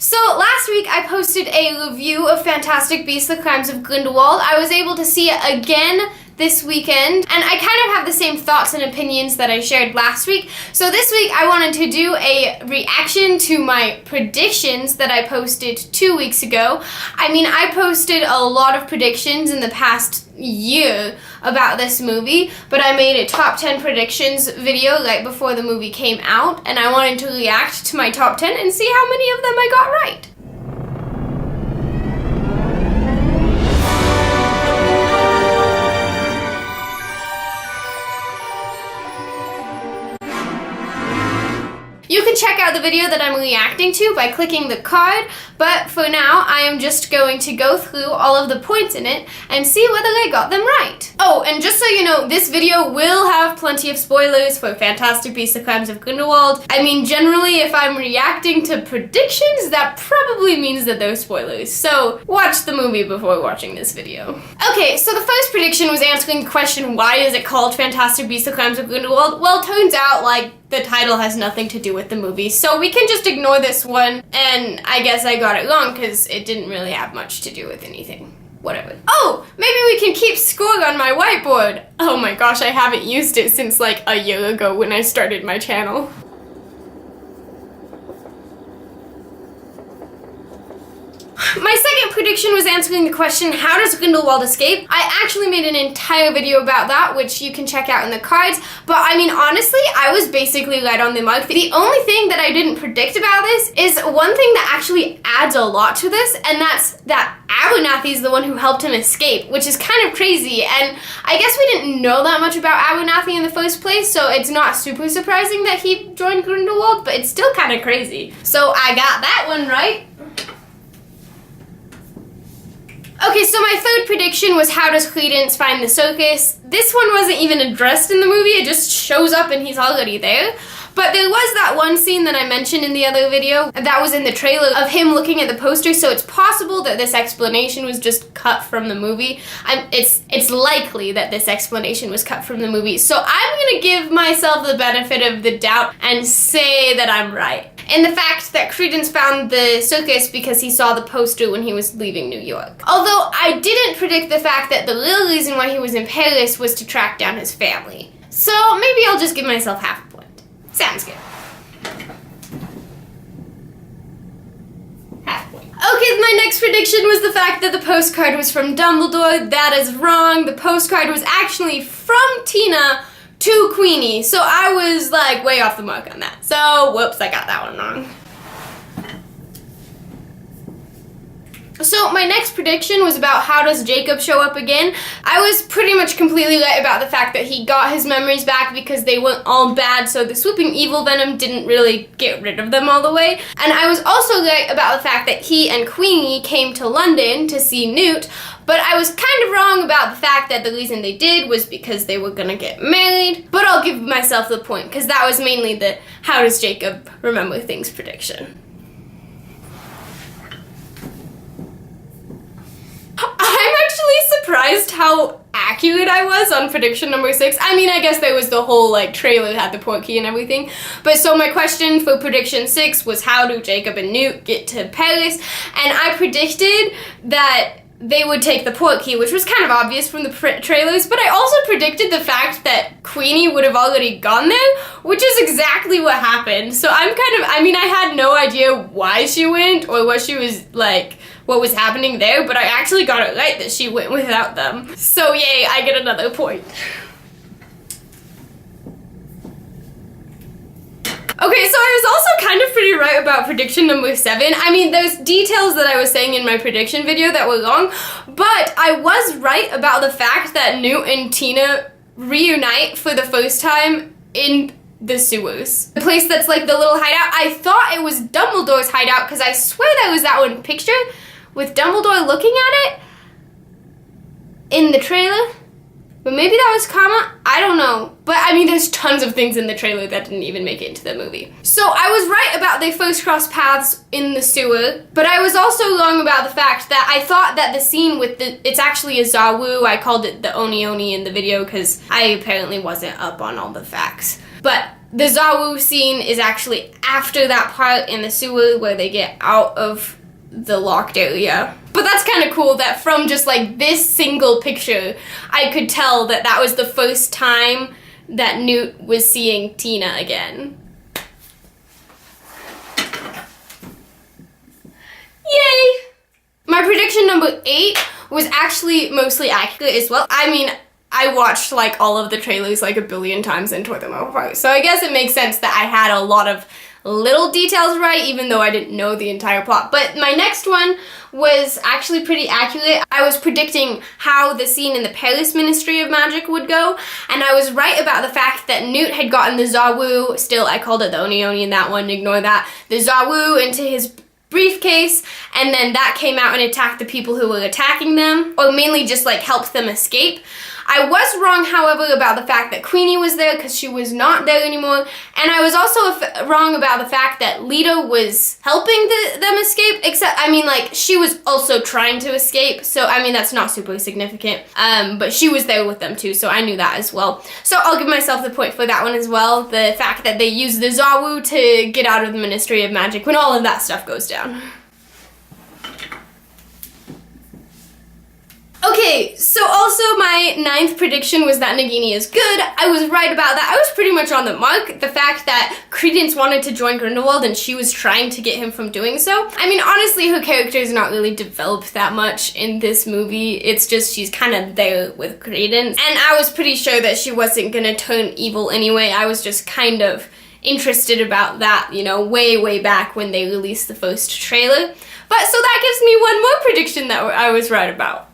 So last week I posted a review of Fantastic Beasts: The Crimes of Grindelwald. I was able to see it again this weekend, and I kind of have the same thoughts and opinions that I shared last week. So this week I wanted to do a reaction to my predictions that I posted 2 weeks ago. I mean, I posted a lot of predictions in the past year about this movie, but I made a top 10 predictions video right before the movie came out, and I wanted to react to my top 10 and see how many of them I got right. You can check out the video that I'm reacting to by clicking the card, but for now I am just going to go through all of the points in it and see whether I got them right. Oh, and just so you know, this video will have plenty of spoilers for Fantastic Beasts: The Crimes of Grindelwald. I mean, generally if I'm reacting to predictions, that probably means that they're spoilers, so watch the movie before watching this video. Okay, so the first prediction was answering the question, why is it called Fantastic Beasts: The Crimes of Grindelwald? Well, it turns out, like, the title has nothing to do with the movie, so we can just ignore this one, and I guess I got it wrong because it didn't really have much to do with anything. Whatever. Oh, maybe we can keep score on my whiteboard. Oh my gosh, I haven't used it since like a year ago when I started my channel. My second prediction was answering the question, how does Grindelwald escape? I actually made an entire video about that, which you can check out in the cards, but I mean, honestly, I was basically right on the mark. The only thing that I didn't predict about this is one thing that actually adds a lot to this, and that's that Abernathy's the one who helped him escape, which is kind of crazy, and I guess we didn't know that much about Abernathy in the first place, so it's not super surprising that he joined Grindelwald, but it's still kind of crazy. So I got that one right. Okay, so my third prediction was, how does Credence find the circus? This one wasn't even addressed in the movie, it just shows up and he's already there. But there was that one scene that I mentioned in the other video that was in the trailer of him looking at the poster, so it's possible that this explanation was just cut from the movie. It's likely that this explanation was cut from the movie, so I'm gonna give myself the benefit of the doubt and say that I'm right. And the fact that Credence found the circus because he saw the poster when he was leaving New York. Although I didn't predict the fact that the real reason why he was in Paris was to track down his family. So maybe I'll just give myself half a point. Sounds good. Half a point. Okay, my next prediction was the fact that the postcard was from Dumbledore. That is wrong. The postcard was actually from Tina to Queenie, so I was like way off the mark on that. So, whoops, I got that one wrong. So my next prediction was about how does Jacob show up again. I was pretty much completely right about the fact that he got his memories back because they weren't all bad, so the swooping evil venom didn't really get rid of them all the way. And I was also right about the fact that he and Queenie came to London to see Newt, but I was kind of wrong about the fact that the reason they did was because they were gonna get married. But I'll give myself the point, because that was mainly the how does Jacob remember things prediction. I'm actually surprised how accurate I was on prediction number 6. I mean, I guess there was the whole like trailer had the portkey and everything. But so my question for prediction 6 was, how do Jacob and Newt get to Paris? And I predicted that they would take the portkey, which was kind of obvious from the trailers, but I also predicted the fact that Queenie would have already gone there, which is exactly what happened. So I'm kind of, I mean, I had no idea why she went or what she was like, what was happening there, but I actually got it right that she went without them. So yay, I get another point. Okay, so I was also kind of pretty right about prediction number 7. I mean, there's details that I was saying in my prediction video that were wrong, but I was right about the fact that Newt and Tina reunite for the first time in the sewers. The place that's like the little hideout. I thought it was Dumbledore's hideout because I swear there was that one picture with Dumbledore looking at it in the trailer. But maybe that was Karma? I don't know. But I mean, there's tons of things in the trailer that didn't even make it into the movie. So I was right about they first crossed paths in the sewer, but I was also wrong about the fact that I thought that the scene with it's actually a Zawu. I called it the Oni Oni in the video because I apparently wasn't up on all the facts. But the Zawu scene is actually after that part in the sewer where they get out of the locked area. But that's kind of cool that from just like this single picture, I could tell that that was the first time that Newt was seeing Tina again. Yay! My prediction number 8 was actually mostly accurate as well. I mean, I watched like all of the trailers like a billion times and tore them apart. So I guess it makes sense that I had a lot of little details right, even though I didn't know the entire plot. But my next one was actually pretty accurate. I was predicting how the scene in the Palace Ministry of Magic would go, and I was right about the fact that Newt had gotten the Zawu, still I called it the Oni in that one, ignore that, the Zawu into his briefcase, and then that came out and attacked the people who were attacking them, or mainly just like helped them escape. I was wrong, however, about the fact that Queenie was there because she was not there anymore, and I was also wrong about the fact that Lita was helping them escape, except, I mean, like, she was also trying to escape, so, I mean, that's not super significant, but she was there with them too, so I knew that as well. So I'll give myself the point for that one as well, the fact that they used the Zawu to get out of the Ministry of Magic when all of that stuff goes down. Okay, so also my 9th prediction was that Nagini is good. I was right about that. I was pretty much on the mark. The fact that Credence wanted to join Grindelwald and she was trying to get him from doing so. I mean, honestly, her character is not really developed that much in this movie. It's just she's kind of there with Credence. And I was pretty sure that she wasn't gonna turn evil anyway. I was just kind of interested about that, you know, way back when they released the first trailer. But so that gives me one more prediction that I was right about.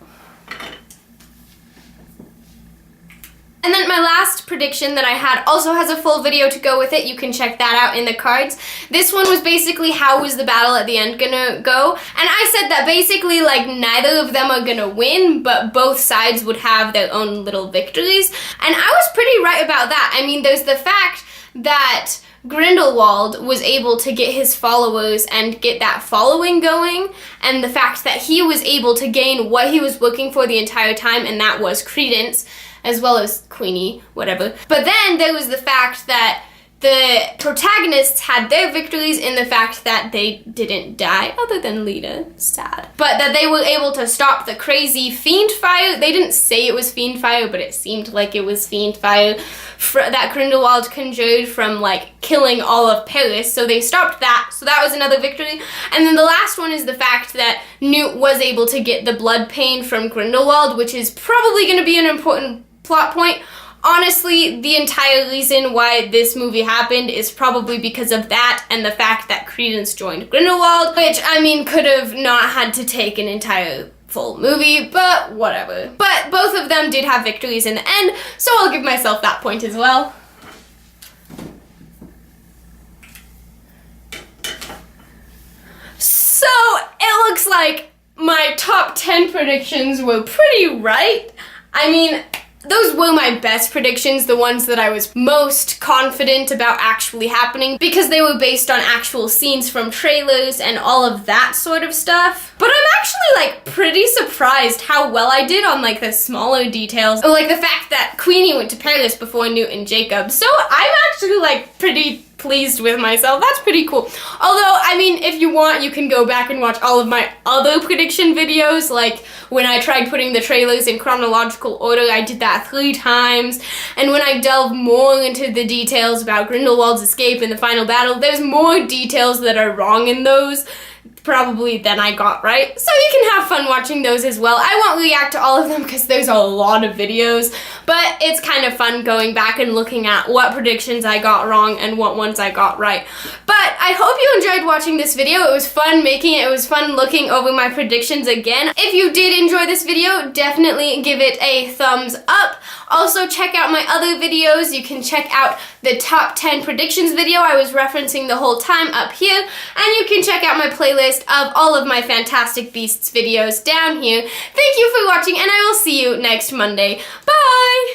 And then my last prediction that I had also has a full video to go with it. You can check that out in the cards. This one was basically how was the battle at the end gonna go. And I said that basically like neither of them are gonna win, but both sides would have their own little victories. And I was pretty right about that. I mean, there's the fact that Grindelwald was able to get his followers and get that following going, and the fact that he was able to gain what he was looking for the entire time, and that was Credence, as well as Queenie, whatever. But then there was the fact that the protagonists had their victories in the fact that they didn't die, other than Lita, sad. But that they were able to stop the crazy fiend fire. They didn't say it was fiend fire, but it seemed like it was fiend fire that Grindelwald conjured from like killing all of Paris. So they stopped that, so that was another victory. And then the last one is the fact that Newt was able to get the blood pain from Grindelwald, which is probably going to be an important plot point. Honestly, the entire reason why this movie happened is probably because of that and the fact that Credence joined Grindelwald, which, I mean, could have not had to take an entire full movie, but whatever. But both of them did have victories in the end, so I'll give myself that point as well. So, it looks like my top 10 predictions were pretty right. I mean, those were my best predictions, the ones that I was most confident about actually happening, because they were based on actual scenes from trailers and all of that sort of stuff. But I'm actually like pretty surprised how well I did on like the smaller details, or like the fact that Queenie went to Paris before Newt and Jacob. So I'm actually like pretty pleased with myself. That's pretty cool. Although, I mean, if you want, you can go back and watch all of my other prediction videos, like when I tried putting the trailers in chronological order, I did that 3 times, and when I delve more into the details about Grindelwald's escape in the final battle, there's more details that are wrong in those, probably, than I got right. So you can have fun watching those as well. I won't react to all of them because there's a lot of videos, but it's kind of fun going back and looking at what predictions I got wrong and what ones I got right. But I hope you enjoyed watching this video. It was fun making it. It was fun looking over my predictions again. If you did enjoy this video, definitely give it a thumbs up. Also, check out my other videos. You can check out the top 10 predictions video I was referencing the whole time up here, and you can check out my playlist of all of my Fantastic Beasts videos down here. Thank you for watching, and I will see you next Monday. Bye!